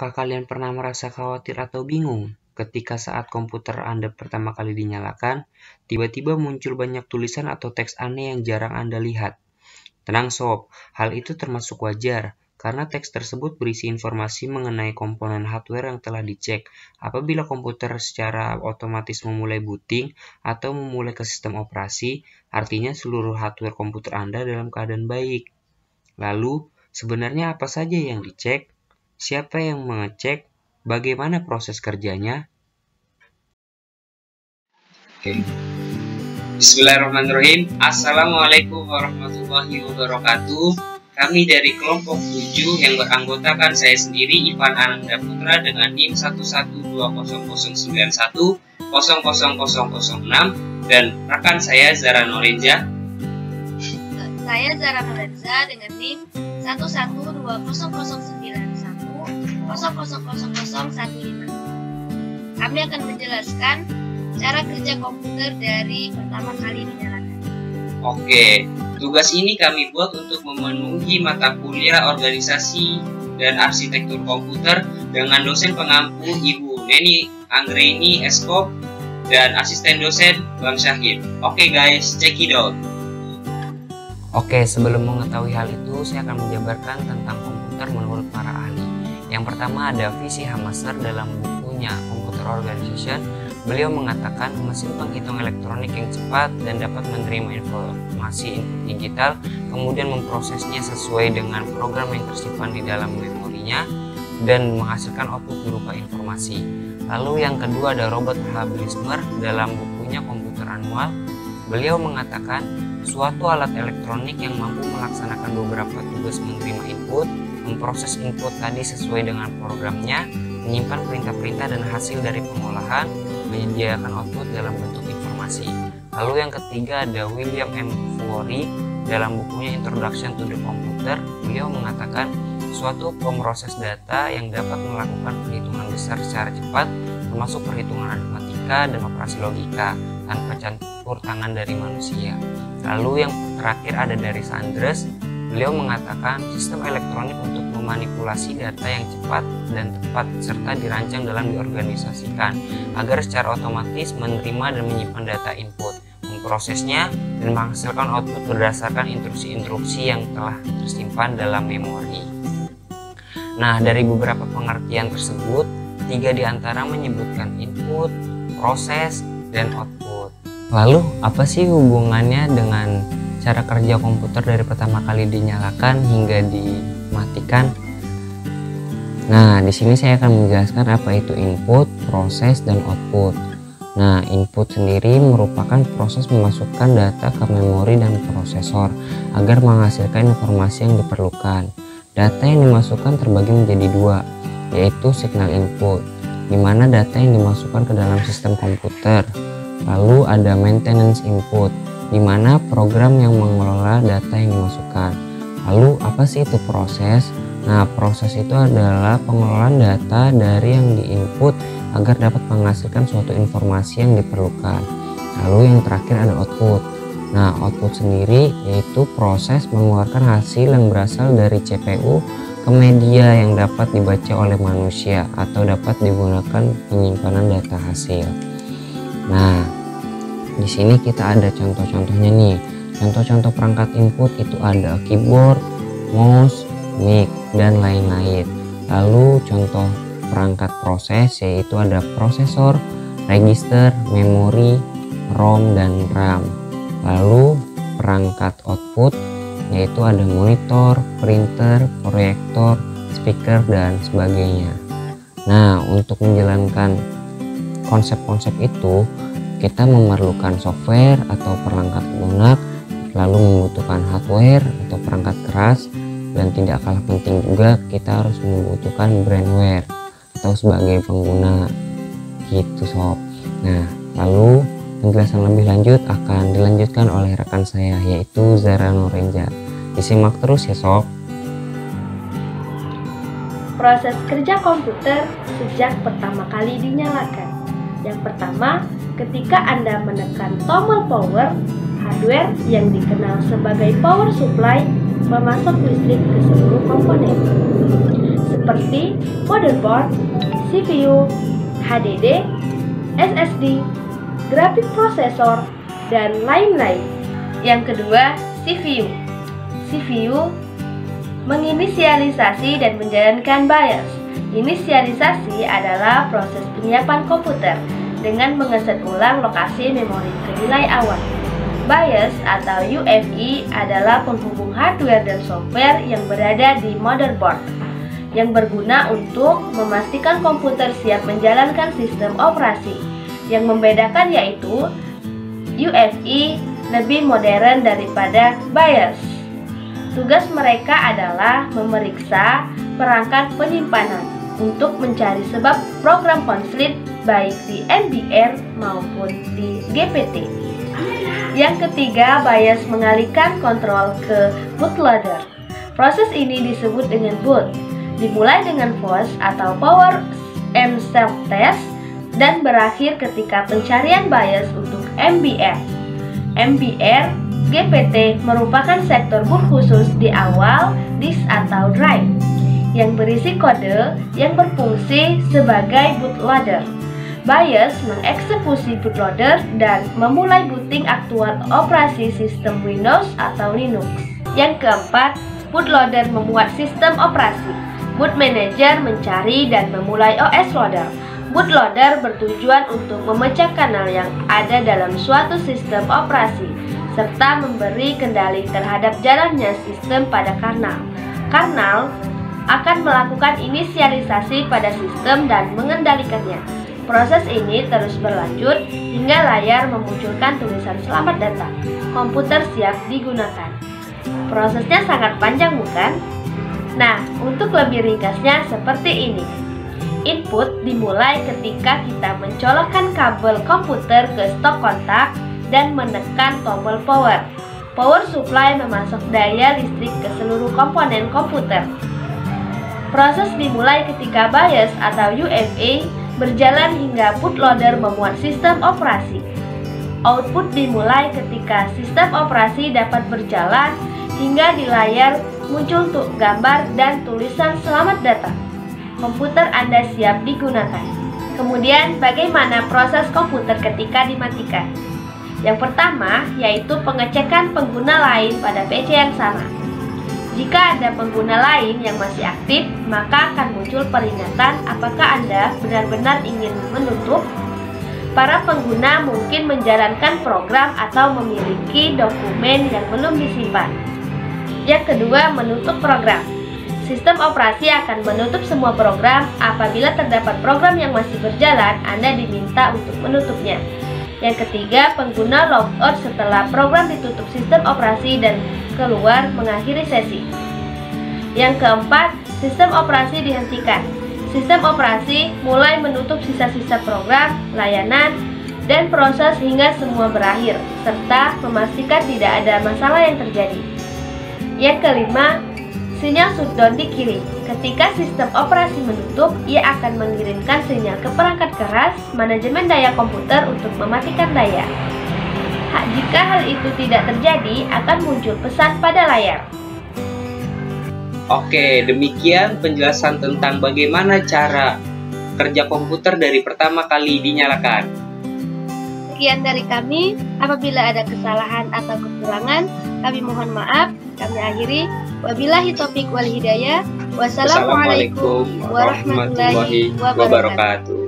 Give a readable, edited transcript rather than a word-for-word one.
Apakah kalian pernah merasa khawatir atau bingung ketika saat komputer Anda pertama kali dinyalakan, tiba-tiba muncul banyak tulisan atau teks aneh yang jarang Anda lihat? Tenang sob, hal itu termasuk wajar, karena teks tersebut berisi informasi mengenai komponen hardware yang telah dicek. Apabila komputer secara otomatis memulai booting atau memulai ke sistem operasi, artinya seluruh hardware komputer Anda dalam keadaan baik. Lalu, sebenarnya apa saja yang dicek? Siapa yang mengecek? Bagaimana proses kerjanya? Oke. Bismillahirrahmanirrahim. Assalamualaikum warahmatullahi wabarakatuh. Kami dari kelompok 7 yang beranggotakan saya sendiri, Ivan Ananda Putra dengan NIM 1120009100006 dan rekan saya Zara Norenza. Saya Zara Norenza dengan NIM 1120091000015. Kami akan menjelaskan cara kerja komputer dari pertama kali dinyalakan. Oke, tugas ini kami buat untuk memenuhi mata kuliah organisasi dan arsitektur komputer dengan dosen pengampu Ibu Neni Anggreni Eskop dan asisten dosen Bang Syahid. Oke guys, check it out. Oke, sebelum mengetahui hal itu, saya akan menjabarkan tentang komputer menurut para ahli. Yang pertama ada V.C. Hamaser dalam bukunya Computer Organization. Beliau mengatakan mesin penghitung elektronik yang cepat dan dapat menerima informasi input digital, kemudian memprosesnya sesuai dengan program yang tersimpan di dalam memorinya dan menghasilkan output berupa informasi. Lalu yang kedua ada Robert H. Blismer dalam bukunya Komputer Annual. Beliau mengatakan suatu alat elektronik yang mampu melaksanakan beberapa tugas menerima input, memproses input tadi sesuai dengan programnya, menyimpan perintah-perintah dan hasil dari pengolahan, menyediakan output dalam bentuk informasi. Lalu yang ketiga ada William M. Furey dalam bukunya Introduction to the Computer. Beliau mengatakan suatu pemroses data yang dapat melakukan perhitungan besar secara cepat, termasuk perhitungan aritmatika dan operasi logika tanpa campur tangan dari manusia. Lalu yang terakhir ada dari Sanders. Beliau mengatakan sistem elektronik untuk memanipulasi data yang cepat dan tepat serta dirancang dalam diorganisasikan agar secara otomatis menerima dan menyimpan data input, memprosesnya dan menghasilkan output berdasarkan instruksi-instruksi yang telah tersimpan dalam memori. Nah, dari beberapa pengertian tersebut, 3 diantara menyebutkan input, proses, dan output. Lalu, apa sih hubungannya dengan cara kerja komputer dari pertama kali dinyalakan hingga dimatikan? Nah, di sini saya akan menjelaskan apa itu input, proses, dan output. Nah, input sendiri merupakan proses memasukkan data ke memori dan prosesor agar menghasilkan informasi yang diperlukan. Data yang dimasukkan terbagi menjadi 2, yaitu signal input, di mana data yang dimasukkan ke dalam sistem komputer. Lalu ada maintenance input, di mana program yang mengelola data yang dimasukkan. Lalu apa sih itu proses? Nah, proses itu adalah pengelolaan data dari yang diinput agar dapat menghasilkan suatu informasi yang diperlukan. Lalu yang terakhir ada output. Nah, output sendiri yaitu proses mengeluarkan hasil yang berasal dari CPU ke media yang dapat dibaca oleh manusia atau dapat digunakan penyimpanan data hasil. Nah, di sini kita ada contoh-contohnya nih. Contoh-contoh perangkat input itu ada keyboard, mouse, mic, dan lain-lain. Lalu contoh perangkat proses yaitu ada prosesor, register, memori, ROM, dan RAM. Lalu perangkat output yaitu ada monitor, printer, proyektor, speaker, dan sebagainya. Nah, untuk menjalankan konsep-konsep itu kita memerlukan software atau perangkat lunak, lalu membutuhkan hardware atau perangkat keras, dan tidak kalah penting juga kita harus membutuhkan brandware atau sebagai pengguna gitu sob. Nah, lalu penjelasan lebih lanjut akan dilanjutkan oleh rekan saya yaitu Zara Norenza. Disimak terus ya sob. Proses kerja komputer sejak pertama kali dinyalakan. Yang pertama, ketika Anda menekan tombol power, hardware yang dikenal sebagai power supply memasok listrik ke seluruh komponen. seperti motherboard, CPU, HDD, SSD, grafik prosesor, dan lain-lain. Yang kedua, CPU. CPU menginisialisasi dan menjalankan BIOS. Inisialisasi adalah proses penyiapan komputer dengan mengeset ulang lokasi memori ke nilai awal. BIOS atau UEFI adalah penghubung hardware dan software yang berada di motherboard yang berguna untuk memastikan komputer siap menjalankan sistem operasi. Yang membedakan yaitu UEFI lebih modern daripada BIOS. Tugas mereka adalah memeriksa perangkat penyimpanan untuk mencari sebab program konflik baik di MBR maupun di GPT. Yang ketiga, BIOS mengalihkan kontrol ke bootloader. Proses ini disebut dengan boot. Dimulai dengan POS atau Power and Self Test dan berakhir ketika pencarian BIOS untuk MBR. MBR GPT merupakan sektor boot khusus di awal disk atau drive yang berisi kode yang berfungsi sebagai bootloader. BIOS mengeksekusi bootloader dan memulai booting aktual operasi sistem Windows atau Linux. Yang keempat, bootloader memuat sistem operasi. Boot Manager mencari dan memulai OS loader. Bootloader bertujuan untuk memecah kanal yang ada dalam suatu sistem operasi serta memberi kendali terhadap jalannya sistem pada kernel. Kernel akan melakukan inisialisasi pada sistem dan mengendalikannya. Proses ini terus berlanjut hingga layar memunculkan tulisan selamat datang. Komputer siap digunakan. Prosesnya sangat panjang, bukan? Nah, untuk lebih ringkasnya seperti ini. Input dimulai ketika kita mencolokkan kabel komputer ke stok kontak dan menekan tombol power. Power supply memasok daya listrik ke seluruh komponen komputer. Proses dimulai ketika BIOS atau UEFI berjalan hingga bootloader memuat sistem operasi. Output dimulai ketika sistem operasi dapat berjalan hingga di layar muncul gambar dan tulisan selamat datang. Komputer Anda siap digunakan. Kemudian bagaimana proses komputer ketika dimatikan? Yang pertama yaitu pengecekan pengguna lain pada PC yang sama. Jika ada pengguna lain yang masih aktif, maka akan muncul peringatan apakah Anda benar-benar ingin menutup. Para pengguna mungkin menjalankan program atau memiliki dokumen yang belum disimpan. Yang kedua, menutup program. Sistem operasi akan menutup semua program. Apabila terdapat program yang masih berjalan, Anda diminta untuk menutupnya. Yang ketiga, pengguna logout setelah program ditutup sistem operasi dan keluar mengakhiri sesi. Yang keempat, sistem operasi dihentikan. Sistem operasi mulai menutup sisa-sisa program, layanan, dan proses hingga semua berakhir, serta memastikan tidak ada masalah yang terjadi. Yang kelima, sinyal shutdown dikirim. Ketika sistem operasi menutup, ia akan mengirimkan sinyal ke perangkat keras manajemen daya komputer untuk mematikan daya. Jika hal itu tidak terjadi, akan muncul pesan pada layar. Oke, demikian penjelasan tentang bagaimana cara kerja komputer dari pertama kali dinyalakan. Sekian dari kami. Apabila ada kesalahan atau kekurangan, kami mohon maaf. Kami akhiri. Wabillahi taufiq wal hidayah. Wassalamualaikum warahmatullahi wabarakatuh.